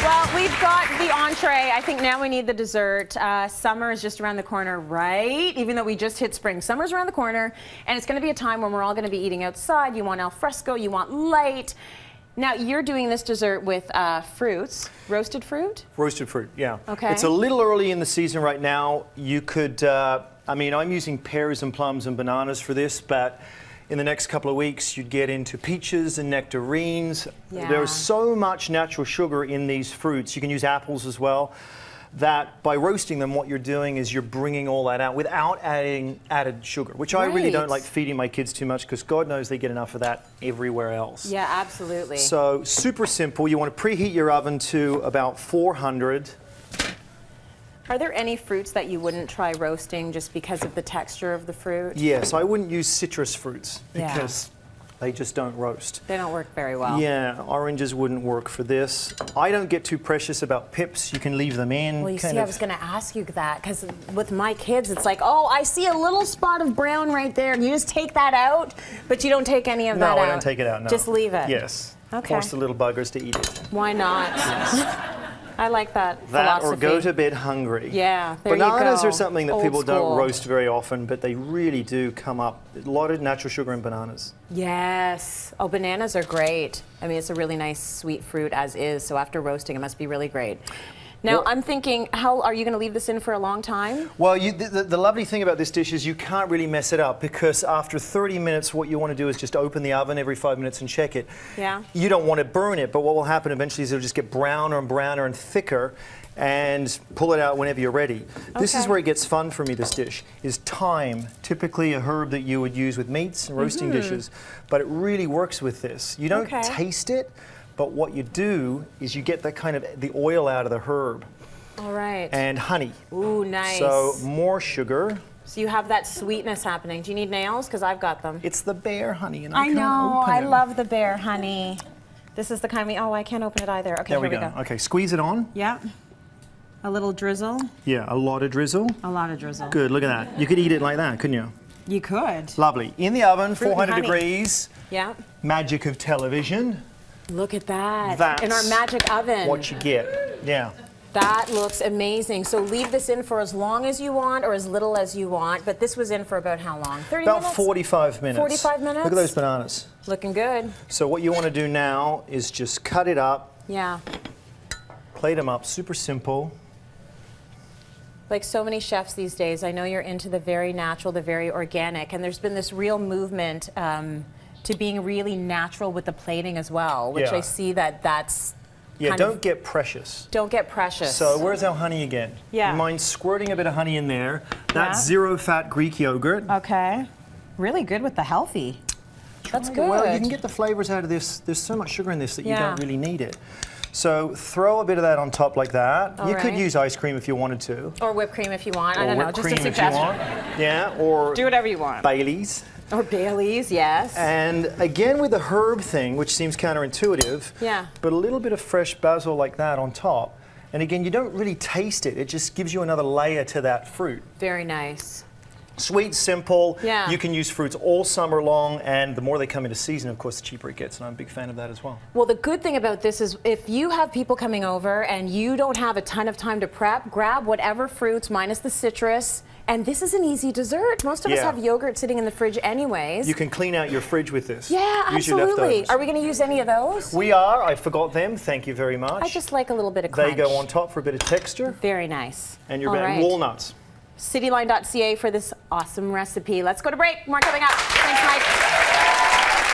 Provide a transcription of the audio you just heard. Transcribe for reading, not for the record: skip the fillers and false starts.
Well, we've got the entree. I think now we need the dessert. Summer is just around the corner, right? Even though we just hit spring, summer's around the corner, and it's going to be a time when we're all going to be eating outside. You want al fresco, you want light. Now, you're doing this dessert with fruits. Roasted fruit? Roasted fruit, yeah. Okay. It's a little early in the season right now. You could, I mean, I'm using pears and plums and bananas for this, but in the next couple of weeks, you'd get into peaches and nectarines. Yeah. There's so much natural sugar in these fruits. You can use apples as well. That by roasting them, what you're doing is you're bringing all that out without adding added sugar, which I really don't like feeding my kids too much because God knows they get enough of that everywhere else. Yeah, absolutely. So super simple. You want to preheat your oven to about 400. Are there any fruits that you wouldn't try roasting just because of the texture of the fruit? Yes, I wouldn't use citrus fruits because they just don't roast. They don't work very well. Yeah, oranges wouldn't work for this. I don't get too precious about pips. You can leave them in. Well, you see, I was going to ask you that because with my kids, it's like, oh, I see a little spot of brown right there. You just take that out, but you don't take any of that out. No, I don't take it out, no. Just leave it. Yes. Okay. Force the little buggers to eat it. Why not? Yes. I like that That philosophy. or go to bed hungry. Yeah, there Bananas you go. are something that Old people school. don't roast very often, but they really do come up. A lot of natural sugar in bananas. Yes. Oh, bananas are great. I mean, it's a really nice sweet fruit as is, so after roasting, it must be really great. Now, Well, I'm thinking, how are you going to leave this in for a long time? Well, the lovely thing about this dish is you can't really mess it up because after 30 minutes, what you want to do is just open the oven every 5 minutes and check it. Yeah. You don't want to burn it, but what will happen eventually is it'll just get browner and browner and thicker, and pull it out whenever you're ready. This is Okay. where it gets fun for me, this dish, is thyme, typically a herb that you would use with meats and roasting dishes, but it really works with this. You don't taste it, but what you do is you get that kind of the oil out of the herb. All right. And honey. Ooh, nice. So more sugar. So you have that sweetness happening. Do you need nails? Because I've got them. It's the bear honey, and I can't know. open I it. love the bear honey. This is the kind we. Oh, I can't open it either. Okay, There we here go. Okay, squeeze it on. Yeah. A little drizzle. Yeah, a lot of drizzle. A lot of drizzle. Good, look at that. You could eat it like that, couldn't you? You could. Lovely. In the oven, Fruit and 400 honey. degrees. Yeah. Magic of television. Look at that. That's in our magic oven. what you get. Yeah. That looks amazing. So leave this in for as long as you want or as little as you want. But this was in for about how long? 30 About minutes? 45 minutes. 45 minutes? Look at those bananas. Looking good. So what you want to do now is just cut it up, Yeah. plate them up, super simple. Like so many chefs these days, I know you're into the very natural, the very organic, and there's been this real movement to being really natural with the plating as well, which Yeah. I see that's Yeah, kind don't of, get precious. don't get precious. So where's our honey again? Yeah. You mind squirting a bit of honey in there? That's Yeah. zero-fat Greek yogurt. Okay. Really good with the healthy. That's good. Well, you can get the flavors out of this. There's so much sugar in this that you Yeah. don't really need it. So throw a bit of that on top like that. All You could right. use ice cream if you wanted to. Or whipped cream if you want. I Or don't know, whipped just cream a if you suggestion. want. Yeah, or Do whatever you want. Bailey's. Or Bailey's, yes. And again with the herb thing, which seems counterintuitive, Yeah. but a little bit of fresh basil like that on top. And again, you don't really taste it. It just gives you another layer to that fruit. Very nice. Sweet, simple. Yeah. You can use fruits all summer long, and the more they come into season, of course, the cheaper it gets, and I'm a big fan of that as well. Well, the good thing about this is if you have people coming over and you don't have a ton of time to prep, grab whatever fruits minus the citrus. And this is an easy dessert. Most of us Yeah. have yogurt sitting in the fridge anyways. You can clean out your fridge with this. Yeah, Use your absolutely. leftovers. Are we going to use any of those? We are. I forgot them. Thank you very much. I just like a little bit of They crunch. go on top for a bit of texture. Very nice. And your All red right. walnuts. Cityline.ca for this awesome recipe. Let's go to break. More coming up. Thanks, Mike.